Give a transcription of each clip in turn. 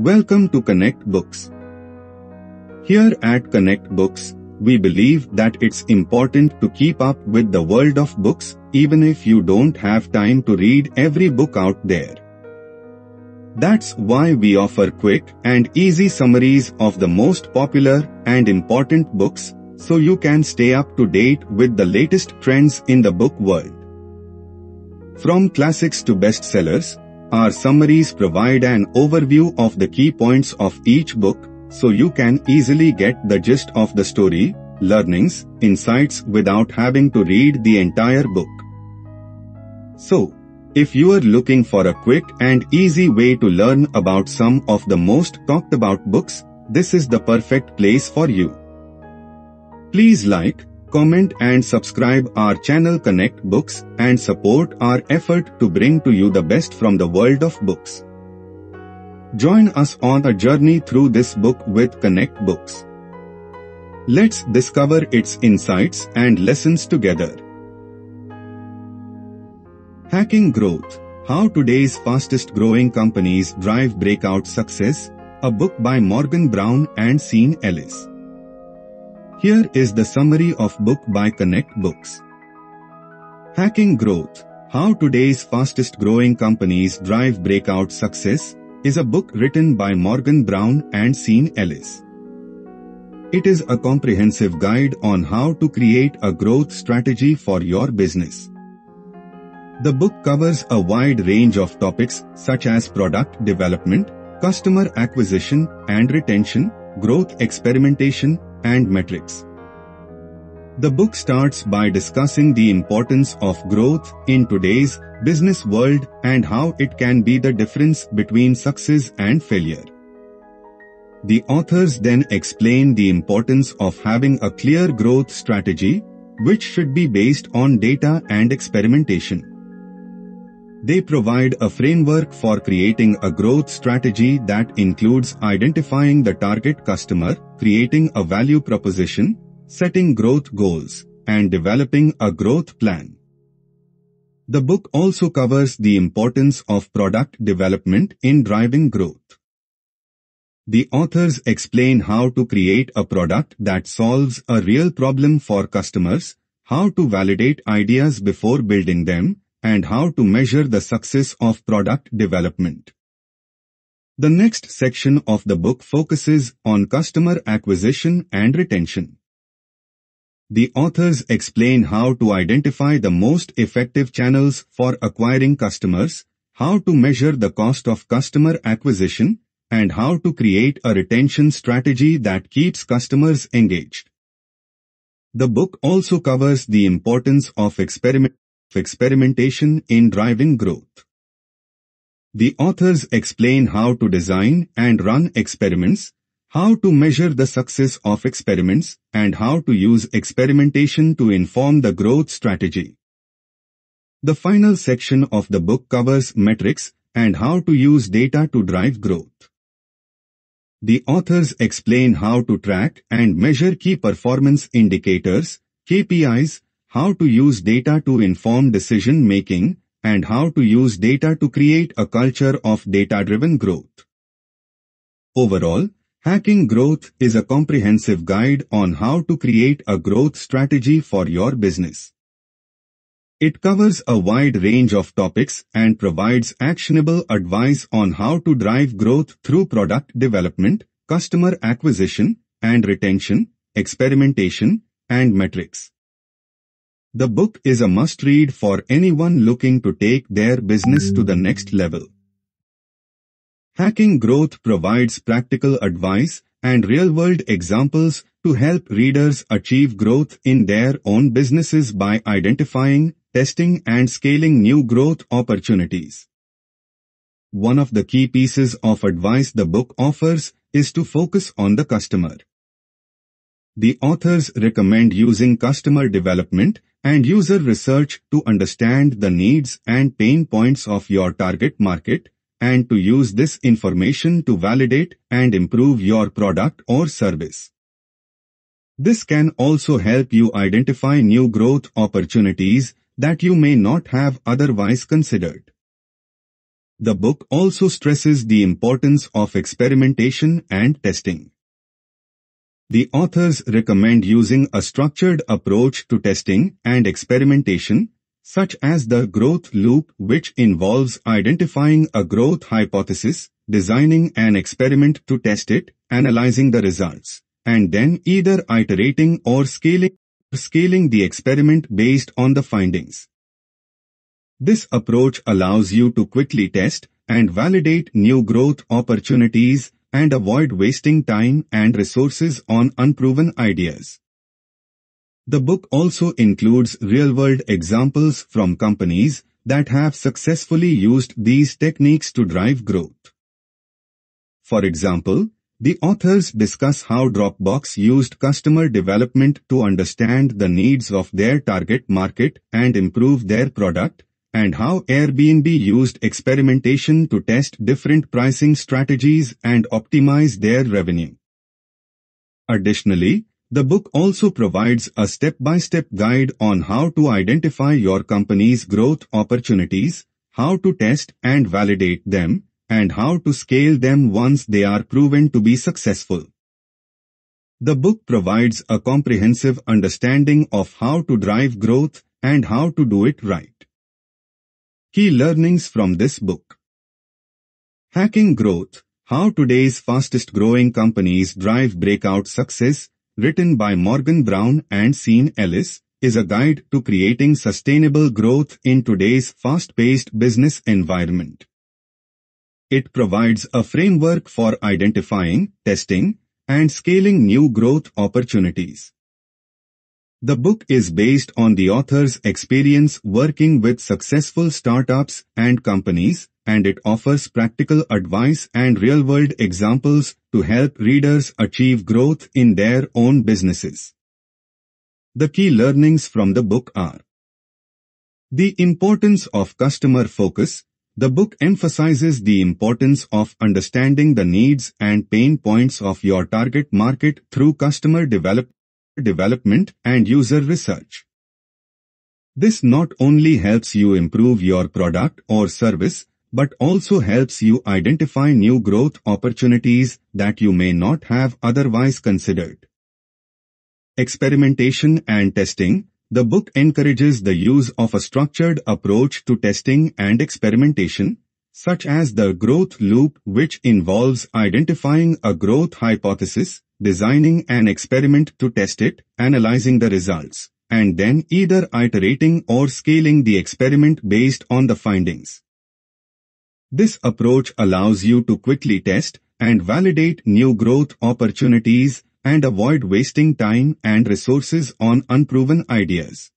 Welcome to Connect Books. Here at Connect Books, we believe that it's important to keep up with the world of books, even if you don't have time to read every book out there. That's why we offer quick and easy summaries of the most popular and important books, so you can stay up to date with the latest trends in the book world. From classics to bestsellers, our summaries provide an overview of the key points of each book, so you can easily get the gist of the story, learnings, insights without having to read the entire book. So, if you are looking for a quick and easy way to learn about some of the most talked about books, this is the perfect place for you. Please like, comment and subscribe our channel Connect Books and support our effort to bring to you the best from the world of books. Join us on a journey through this book with Connect Books. Let's discover its insights and lessons together. Hacking Growth: How Today's Fastest Growing Companies Drive Breakout Success, a book by Morgan Brown and Ellis. Here is the summary of book by Connect Books. Hacking Growth: How Today's Fastest Growing Companies Drive Breakout Success is a book written by Morgan Brown and Ellis. It is a comprehensive guide on how to create a growth strategy for your business. The book covers a wide range of topics such as product development, customer acquisition and retention, growth experimentation, and metrics. The book starts by discussing the importance of growth in today's business world and how it can be the difference between success and failure. The authors then explain the importance of having a clear growth strategy, which should be based on data and experimentation. They provide a framework for creating a growth strategy that includes identifying the target customer, creating a value proposition, setting growth goals, and developing a growth plan. The book also covers the importance of product development in driving growth. The authors explain how to create a product that solves a real problem for customers, how to validate ideas before building them, and how to measure the success of product development. The next section of the book focuses on customer acquisition and retention. The authors explain how to identify the most effective channels for acquiring customers, how to measure the cost of customer acquisition, and how to create a retention strategy that keeps customers engaged. The book also covers the importance of experimentation in driving growth. The authors explain how to design and run experiments, how to measure the success of experiments, and how to use experimentation to inform the growth strategy. The final section of the book covers metrics and how to use data to drive growth. The authors explain how to track and measure key performance indicators, KPIs, how to use data to inform decision-making, and how to use data to create a culture of data-driven growth. Overall, Hacking Growth is a comprehensive guide on how to create a growth strategy for your business. It covers a wide range of topics and provides actionable advice on how to drive growth through product development, customer acquisition and retention, experimentation, and metrics. The book is a must-read for anyone looking to take their business to the next level. Hacking Growth provides practical advice and real-world examples to help readers achieve growth in their own businesses by identifying, testing and scaling new growth opportunities. One of the key pieces of advice the book offers is to focus on the customer. The authors recommend using customer development and user research to understand the needs and pain points of your target market, and to use this information to validate and improve your product or service. This can also help you identify new growth opportunities that you may not have otherwise considered. The book also stresses the importance of experimentation and testing. The authors recommend using a structured approach to testing and experimentation, such as the growth loop, which involves identifying a growth hypothesis, designing an experiment to test it, analyzing the results, and then either iterating or scaling the experiment based on the findings. This approach allows you to quickly test and validate new growth opportunities and avoid wasting time and resources on unproven ideas. The book also includes real-world examples from companies that have successfully used these techniques to drive growth. For example, the authors discuss how Dropbox used customer development to understand the needs of their target market and improve their product, and how Airbnb used experimentation to test different pricing strategies and optimize their revenue. Additionally, the book also provides a step-by-step guide on how to identify your company's growth opportunities, how to test and validate them, and how to scale them once they are proven to be successful. The book provides a comprehensive understanding of how to drive growth and how to do it right. Key learnings from this book. Hacking Growth: How Today's Fastest Growing Companies Drive Breakout Success, written by Morgan Brown and Ellis, is a guide to creating sustainable growth in today's fast-paced business environment. It provides a framework for identifying, testing, and scaling new growth opportunities. The book is based on the author's experience working with successful startups and companies, and it offers practical advice and real-world examples to help readers achieve growth in their own businesses. The key learnings from the book are: the importance of customer focus. The book emphasizes the importance of understanding the needs and pain points of your target market through customer development and user research. This not only helps you improve your product or service, but also helps you identify new growth opportunities that you may not have otherwise considered. Experimentation and testing. The book encourages the use of a structured approach to testing and experimentation, such as the growth loop, which involves identifying a growth hypothesis, designing an experiment to test it, analyzing the results, and then either iterating or scaling the experiment based on the findings. This approach allows you to quickly test and validate new growth opportunities and avoid wasting time and resources on unproven ideas.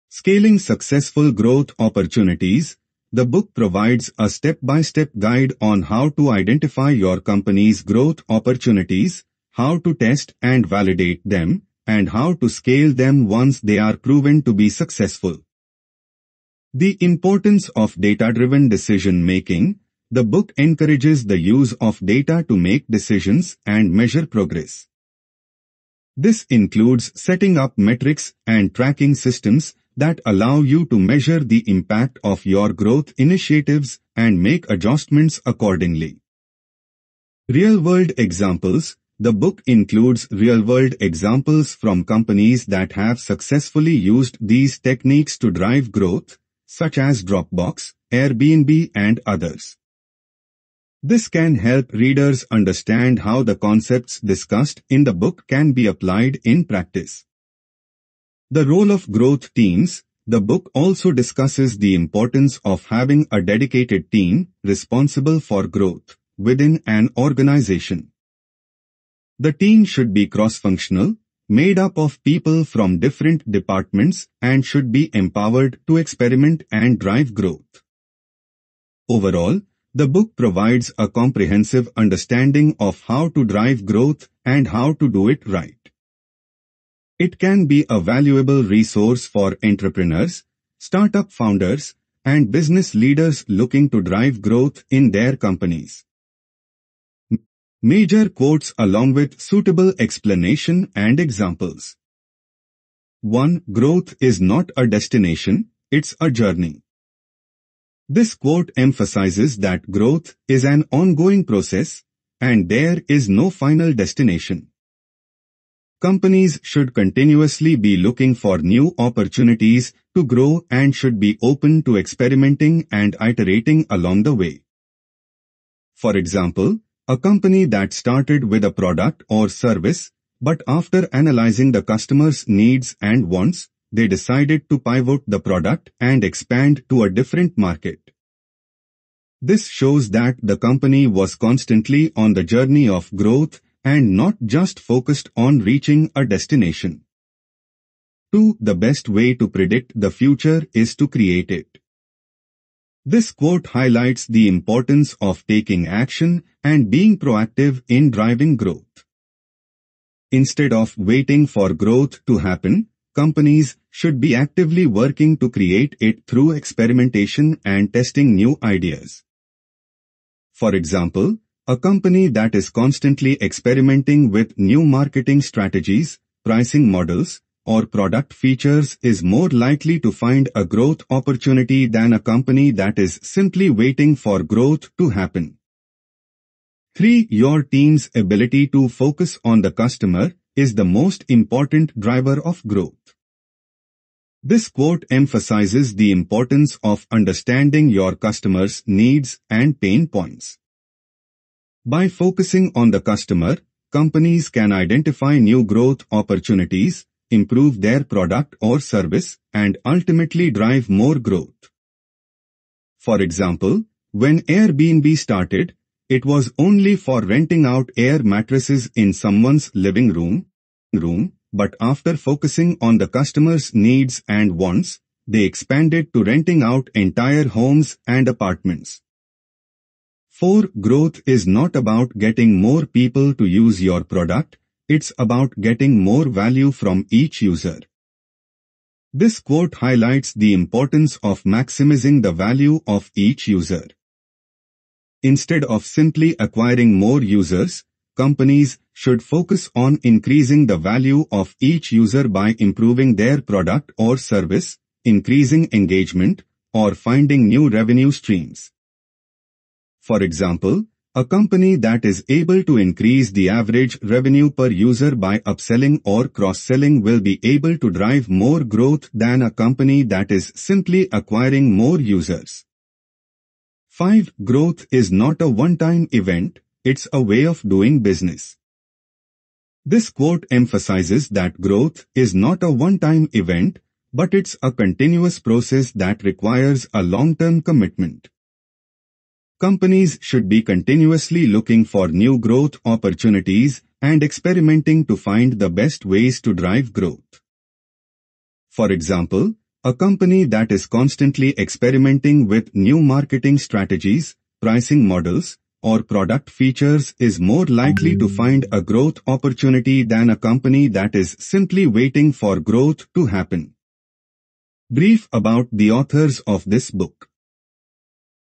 Scaling successful growth opportunities. The book provides a step-by-step guide on how to identify your company's growth opportunities, how to test and validate them, and how to scale them once they are proven to be successful. The importance of data-driven decision-making. The book encourages the use of data to make decisions and measure progress. This includes setting up metrics and tracking systems that allow you to measure the impact of your growth initiatives and make adjustments accordingly. Real-world examples. The book includes real-world examples from companies that have successfully used these techniques to drive growth, such as Dropbox, Airbnb, and others. This can help readers understand how the concepts discussed in the book can be applied in practice. The role of growth teams. The book also discusses the importance of having a dedicated team responsible for growth within an organization. The team should be cross-functional, made up of people from different departments, and should be empowered to experiment and drive growth. Overall, the book provides a comprehensive understanding of how to drive growth and how to do it right. It can be a valuable resource for entrepreneurs, startup founders, and business leaders looking to drive growth in their companies. Major quotes along with suitable explanation and examples. 1. Growth is not a destination, it's a journey. This quote emphasizes that growth is an ongoing process, and there is no final destination. Companies should continuously be looking for new opportunities to grow and should be open to experimenting and iterating along the way. For example, a company that started with a product or service, but after analyzing the customer's needs and wants, they decided to pivot the product and expand to a different market. This shows that the company was constantly on the journey of growth and not just focused on reaching a destination. 2. The best way to predict the future is to create it. This quote highlights the importance of taking action and being proactive in driving growth. Instead of waiting for growth to happen, companies should be actively working to create it through experimentation and testing new ideas. For example, a company that is constantly experimenting with new marketing strategies, pricing models, or product features is more likely to find a growth opportunity than a company that is simply waiting for growth to happen. 3. Your team's ability to focus on the customer is the most important driver of growth. This quote emphasizes the importance of understanding your customers' needs and pain points. By focusing on the customer, companies can identify new growth opportunities, improve their product or service, and ultimately drive more growth. For example, when Airbnb started, it was only for renting out air mattresses in someone's living room, but after focusing on the customer's needs and wants, they expanded to renting out entire homes and apartments. 4. Growth is not about getting more people to use your product, it's about getting more value from each user. This quote highlights the importance of maximizing the value of each user. Instead of simply acquiring more users, companies should focus on increasing the value of each user by improving their product or service, increasing engagement, or finding new revenue streams. For example, a company that is able to increase the average revenue per user by upselling or cross-selling will be able to drive more growth than a company that is simply acquiring more users. 5. Growth is not a one-time event, it's a way of doing business. This quote emphasizes that growth is not a one-time event, but it's a continuous process that requires a long-term commitment. Companies should be continuously looking for new growth opportunities and experimenting to find the best ways to drive growth. For example, a company that is constantly experimenting with new marketing strategies, pricing models, or product features is more likely to find a growth opportunity than a company that is simply waiting for growth to happen. Brief about the authors of this book.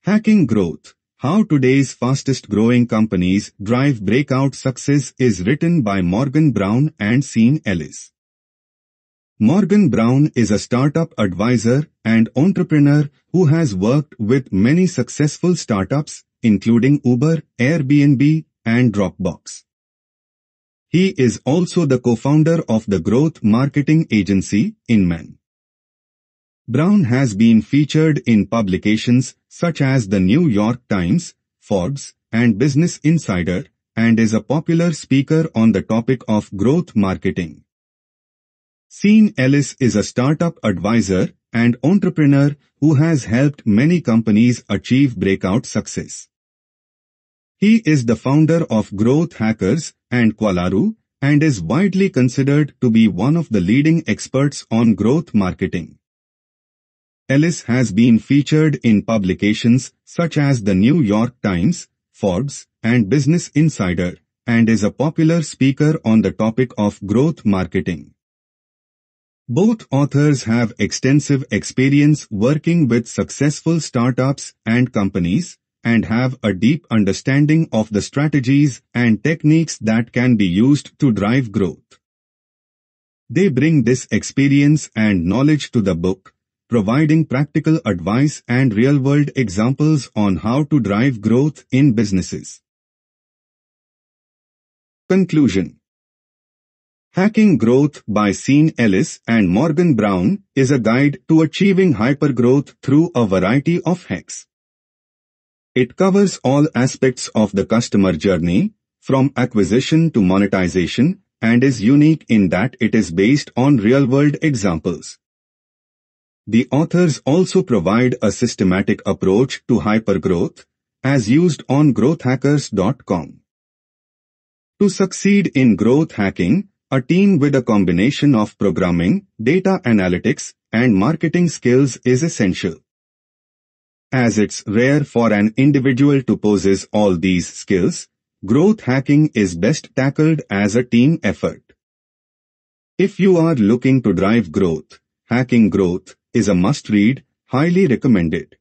Hacking Growth: How Today's Fastest Growing Companies Drive Breakout Success is written by Morgan Brown and Ellis. Morgan Brown is a startup advisor and entrepreneur who has worked with many successful startups, including Uber, Airbnb, and Dropbox. He is also the co-founder of the growth marketing agency, Inman. Brown has been featured in publications such as the New York Times, Forbes, and Business Insider, and is a popular speaker on the topic of growth marketing. Ellis is a startup advisor and entrepreneur who has helped many companies achieve breakout success. He is the founder of Growth Hackers and Qualaru and is widely considered to be one of the leading experts on growth marketing. Ellis has been featured in publications such as the New York Times, Forbes, and Business Insider, and is a popular speaker on the topic of growth marketing. Both authors have extensive experience working with successful startups and companies, and have a deep understanding of the strategies and techniques that can be used to drive growth. They bring this experience and knowledge to the book, providing practical advice and real-world examples on how to drive growth in businesses. Conclusion. Hacking Growth by Sean Ellis and Morgan Brown is a guide to achieving hypergrowth through a variety of hacks. It covers all aspects of the customer journey, from acquisition to monetization, and is unique in that it is based on real-world examples. The authors also provide a systematic approach to hypergrowth, as used on growthhackers.com. To succeed in growth hacking, a team with a combination of programming, data analytics, and marketing skills is essential. As it's rare for an individual to possess all these skills, growth hacking is best tackled as a team effort. If you are looking to drive growth, Hacking Growth is a must-read, highly recommended.